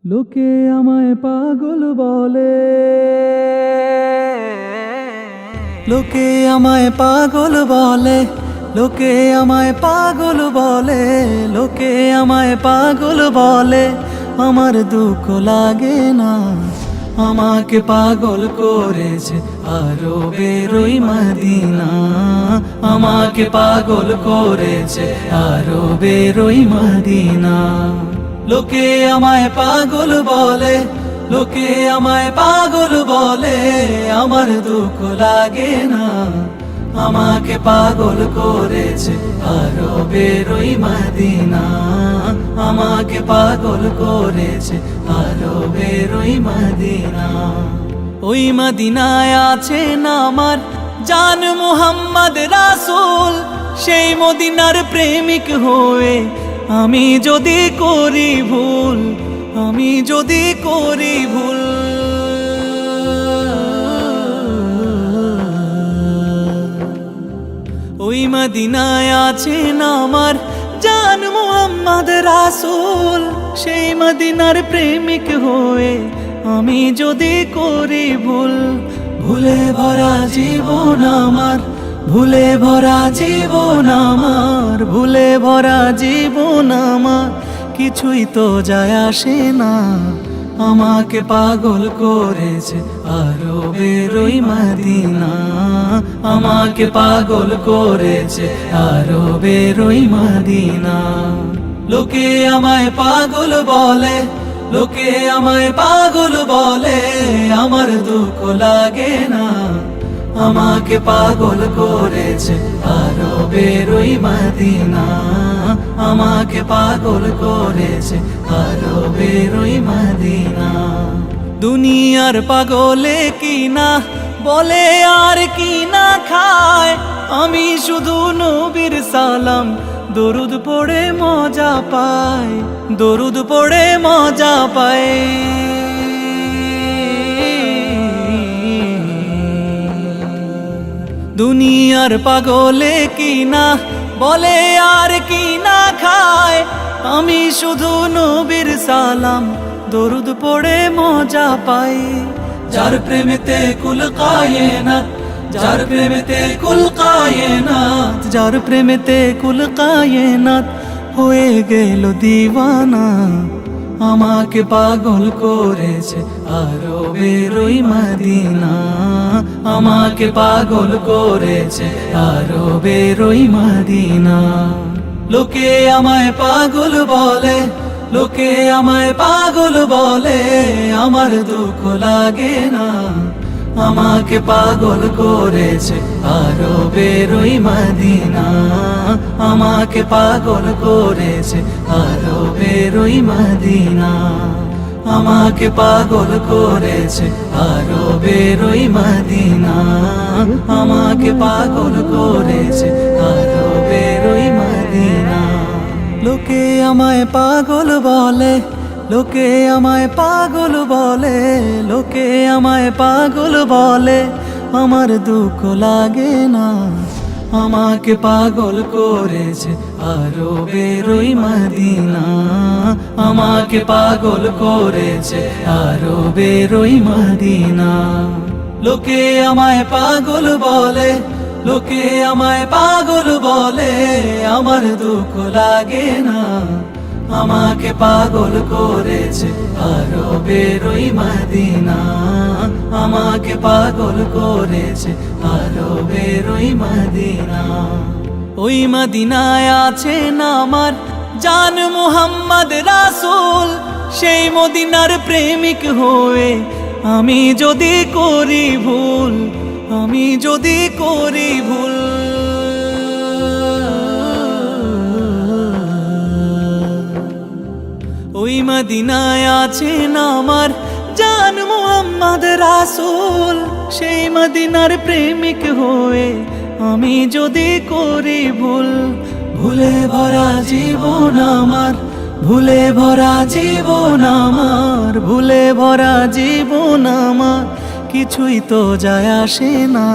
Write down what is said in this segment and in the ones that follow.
লোকে আমায় পাগল বলে, লোকে আমায় পাগল বলে, লোকে আমায় পাগল বলে, লোকে আমায় পাগল বলে, আমার দুঃখ লাগে না। আমাকে পাগল করেছে আরো বেরোই মদিনা, আমাকে পাগল করেছে আরো বেরোই মদিনা। লোকে আমায় পাগল বলে, লোকে আমায় পাগল বলে, আমার দুঃখ লাগে না। আমাকে পাগল করেছে আরো বেরোই মদিনা, আমাকে পাগল করেছে আরো বেরোই মদিনা। ওই মদিনায় আছেন আমার জান মুহাম্মদ রাসূল, সেই মদিনার প্রেমিক হয়ে আমি যদি করি ভুল, আমি যদি করি ভুল, ওই মদিনায় আছেন আমার জান মুহাম্মদ রাসূল, সেই মদিনার প্রেমিক হয়ে আমি যদি করি ভুল। ভুলে ভরা জীবন আমার, ভুলে ভরা জীবন আমার, ভুলে ভরা জীবন আমার, কিছুই তো যায় আসে না। আমাকে পাগল করেছে আরো বেরোই মদিনা, আমাকে পাগল করেছে আরো বেরোই মদিনা। লোকে আমায় পাগল বলে, লোকে আমায় পাগল বলে, আমার দুঃখ লাগে না। আমাকে পাগল করেছে আরো বেরোই মদিনা, আমাকে পাগল করেছে আরো বেরোই মদিনা। দুনিয়ার পাগলে কি না বলে আর কি না খায়, আমি শুধু নবীর সালাম দরুদ পড়ে মজা পাই, দরুদ পড়ে মজা পাই। দুনিয়ার পাগলে কি না বলে আর কি না খায়, আমি শুধু নবীর সালাম দরুদ পড়ে মজা পাই। যার প্রেমেতে কুল কায়নাত, যার প্রেমেতে কুল কায়নাত, যার প্রেমেতে কুল কায়নাত হয়ে গেল দিওয়ানা। আমাকে পাগল করেছে আরো বেরোই মদিনা, আমাকে পাগল করেছে আরো বেরোই মদিনা। লোকে আমায় পাগল বলে, লোকে আমায় পাগল বলে, আমার দুঃখ লাগে না। আমাকে পাগল করেছে আরো বেরোই মদিনা, আমাকে পাগল করেছে আরো বেরোই মদিনা, আমাকে পাগল করেছে আরো বেরোই মদিনা, আমাকে পাগল করেছে আরো বেরোই মদিনা। লোকে আমায় পাগল বলে, লোকে আমায় পাগল বলে, লোকে আমায় পাগল বলে, আমার দুঃখ লাগে না। আমাকে পাগল করেছে আরো বেরোই মদিনা, আমাকে পাগল করেছে আরো বেরোই মদিনা। লোকে আমায় পাগল বলে, লোকে আমায় পাগল বলে, আমার দুঃখ লাগে না। আমাকে পাগল করেছে আরো বেরোই মদিনা, আমাকে পাগল করেছে আরো বেরোই মদিনা। ওই মদিনায় আছেন আমার জান মুহাম্মদ রাসূল, সেই মদিনার প্রেমিক হয়ে আমি যদি করি ভুল, আমি যদি করি ভুল, ওই মদিনায় আছেন আমার জান মুহাম্মদ রাসূল, সেই মদিনার প্রেমিক হয়ে আমি যদি করি ভুল। ভুলে ভরা জীবন আমার, ভুলে ভরা জীবন আমার, ভুলে ভরা জীবন আমার, কিছুই তো যায় আসে না।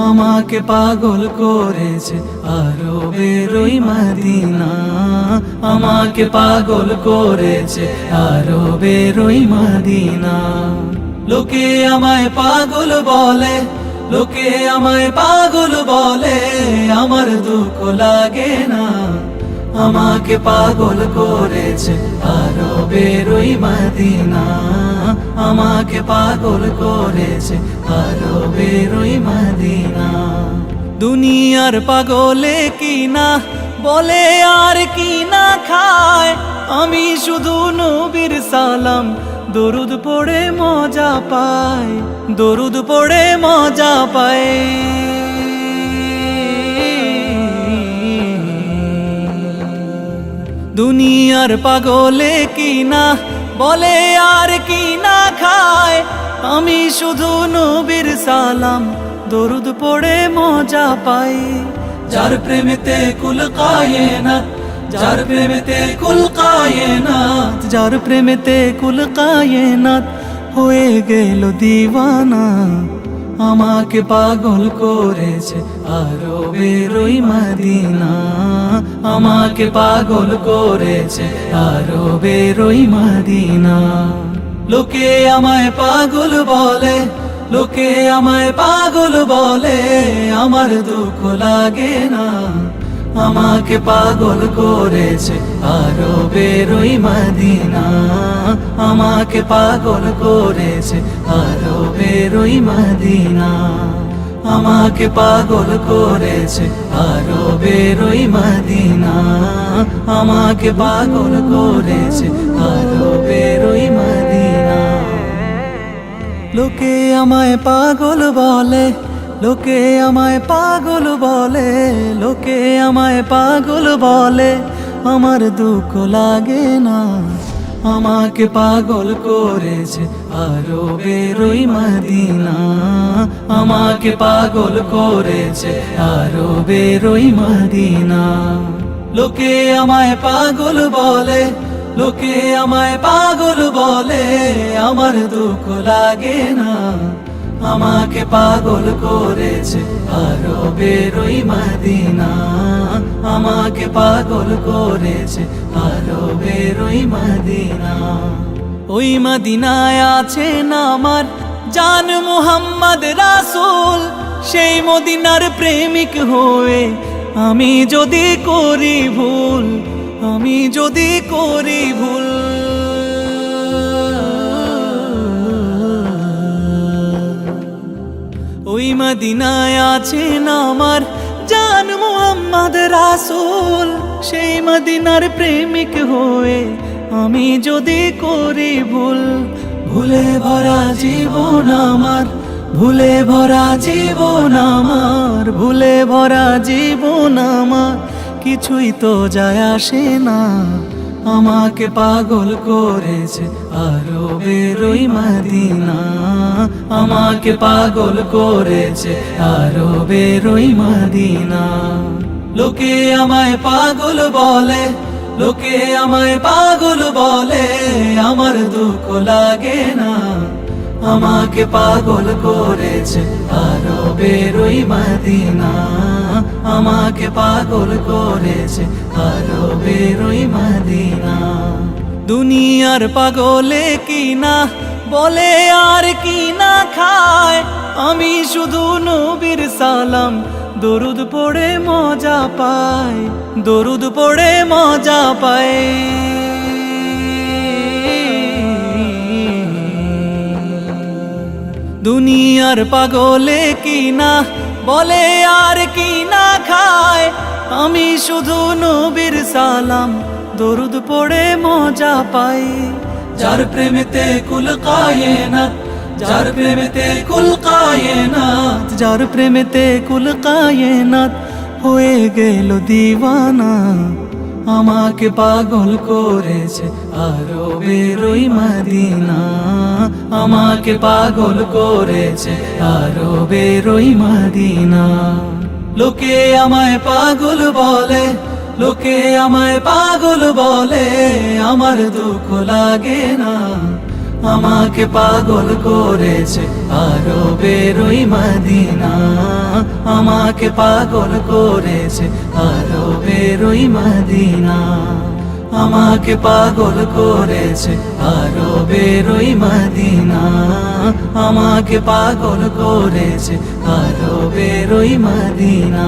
আমাকে পাগল করেছে আরবের ওই মদিনা, আমাকে পাগল করেছে আরবের ওই মদিনা। লোকে আমায় পাগল বলে, লোকে আমায় পাগল বলে, আমার দুঃখ লাগে না। আমাকে পাগল করেছে আরবের ওই মদিনা, আমাকে পাগল করেছে আরবের ওই মদিনা। দুনিয়ার পাগলে কি না বলে আর কি না খায়, আমি শুধু নবীর সালাম দরুদ পড়ে মজা পাই, দরুদ পড়ে মজা পাই। দুনিয়ার পাগলে কি না বলে আর কি না খায়, আমি শুধু নবীর সালাম দরুদ পড়ে মজা পাই। যার প্রেমেতে কুল কায়নাত, যার প্রেমেতে কুল কায়নাত, যার প্রেমেতে কুল কায়নাত হয়ে গেল দিওয়ানা। আমাকে পাগল করেছে আরবের ওই মদিনা, আমাকে পাগল করেছে আরবের ওই মদিনা। লোকে আমায় পাগল বলে, লোকে আমায় পাগল বলে, আমার দুঃখ লাগে না। আমাকে পাগল করেছে আরবের ওই মদিনা, আমাকে পাগল করেছে আরবের ওই মদিনা। আমাকে পাগল করেছে আরবের ওই মদিনা, আমাকে পাগল করেছে আরবের ওই মদিনা। লোকে আমায় পাগল বলে, লোকে আমায় পাগল বলে, লোকে আমায় পাগল বলে, আমার দুঃখ লাগে না। আমাকে পাগল করেছে আরবের ওই মদিনা, আমাকে পাগল করেছে আরবের ওই মদিনা। লোকে আমায় পাগল বলে, লোকে আমায় পাগল বলে, আমার দুঃখ লাগে না। আমাকে পাগল করেছে আরবের ওই মদিনা, আমাকে পাগল করেছে আরবের ওই মদিনা। ওই মদিনায় আছেন আমার জান মুহাম্মদ রাসূল, সেই মদিনার প্রেমিক হয়ে আমি যদি করি ভুল, আমি যদি করি ভুল। ওই মদিনায় আছেন আমার জান মুহাম্মদ রাসূল, সেই মদিনার প্রেমিক হয়ে আমি যদি করি ভুল। ভুলে ভরা জীবন আমার, ভুলে ভরা জীবন আমার, ভুলে ভরা জীবন আমার, কিছুই তো যায় আসে না। আমাকে পাগল করেছে আরবের ওই মদিনা, আমাকে পাগল করেছে আরবের ওই মদিনা। লোকে আমায় পাগল বলে, লোকে আমায় পাগল বলে, আমার দুঃখ লাগে না। আমাকে পাগল করেছে আরবের ওই মদিনা, আমাকে পাগল করেছে আরবের ওই মদিনা। দুনিয়ার পাগলে কি না বলে আর কি না খায়, আমি শুধু নবীর সালাম দরুদ পড়ে মজা পাই, দরুদ পড়ে মজা পাই। দুনিয়ার পাগলে কি না বলে আর কি না খায়, আমি শুধু নবীর সালাম দরুদ পড়ে মজা পাই। যার প্রেমেতে কুল কায়নাত, যার প্রেমেতে কুল কায়নাত, যার প্রেমেতে কুল কায়নাত হয়ে গেল দিওয়ানা। আমাকে পাগল করেছে আরবের ওই মদিনা, আমাকে পাগল করেছে আরবের ওই মদিনা। লোকে আমায় পাগল বলে, লোকে আমায় পাগল বলে, আমার দুঃখ লাগে না। আমাকে পাগল করেছে আরবের ওই মদিনা, আমাকে পাগল করেছে আরবের ওই মদিনা, আমাকে পাগল করেছে আরবের ওই মদিনা, আমাকে পাগল করেছে আরবের ওই মদিনা।